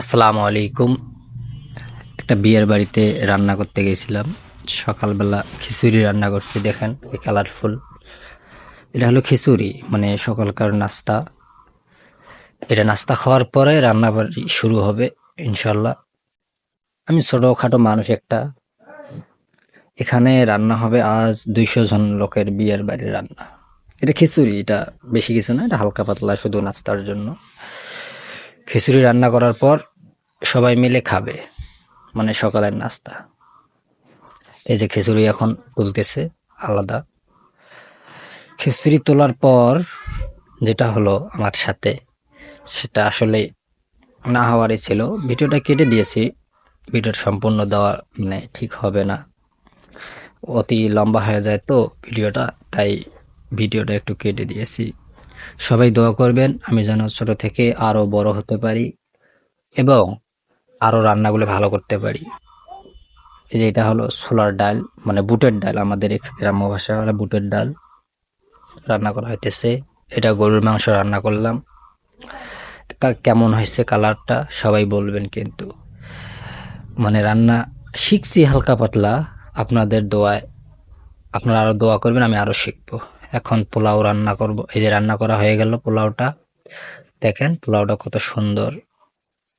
আসসালামু আলাইকুম। একটা বিয়ের বাড়িতে রান্না করতে গেছিলাম। সকালবেলা খিচুড়ি রান্না করছি, দেখেন কি কালারফুল। এটা হলো খিচুড়ি, মানে সকালকার নাস্তা। এটা নাস্তা খাওয়ার পরে রান্না বাড়ি শুরু হবে ইনশাল্লাহ। আমি ছোটখাটো মানুষ একটা, এখানে রান্না হবে আজ 200 জন লোকের বিয়ের বাড়ির রান্না। এটা খিচুড়ি, এটা বেশি কিছু না, এটা হালকা পাতলা শুধু নাস্তার জন্য। খিচুড়ি রান্না করার পর সবাই মিলে খাবে, মানে সকালের নাস্তা। এই যে খিচুড়ি এখন তুলতেছে আলাদা। খিচুড়ি তোলার পর যেটা হলো আমার সাথে, সেটা আসলে না হওয়ারই ছিল। ভিডিওটা কেটে দিয়েছি, ভিডিওটা সম্পূর্ণ দেওয়া মানে ঠিক হবে না, অতি লম্বা হয়ে যায় তো ভিডিওটা, তাই ভিডিওটা একটু কেটে দিয়েছি। সবাই দোয়া করবেন আমি যেন ছোট থেকে আরো বড় হতে পারি এবং আরো রান্নাগুলো ভালো করতে পারি। এই যে এটা হলো ছোলার ডাল, মানে বুটের ডাল, আমাদের গ্রাম্য ভাষা হলো বুটের ডাল রান্না করা হইতেছে। এটা গরুর মাংস রান্না করলাম। কেমন হয়েছে কালারটা সবাই বলবেন কিন্তু। মানে রান্না শিখছি হালকা পাতলা, আপনাদের দোয়ায়। আপনারা আরো দোয়া করবেন, আমি আরো শিখবো। এখন পোলাও রান্না করব। এই যে রান্না করা হয়ে গেল পোলাওটা, দেখেন পোলাওটা কত সুন্দর,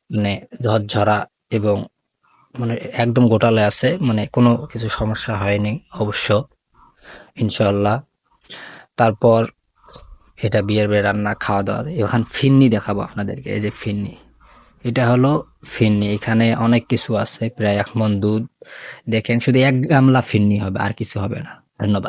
মানে ঝরঝরা এবং মানে একদম গোটালে আছে, মানে কোনো কিছু সমস্যা হয়নি অবশ্য, ইনশাল্লাহ। তারপর এটা বিয়ের বাড়ি রান্না, খাওয়া দাওয়া। এখন ফিন্নি দেখাবো আপনাদেরকে। এই যে ফিন্নি, এটা হলো ফিন্নি। এখানে অনেক কিছু আছে, প্রায় 1 মণ দুধ। দেখেন শুধু 1 গামলা ফিন্নি হবে, আর কিছু হবে না। ধন্যবাদ।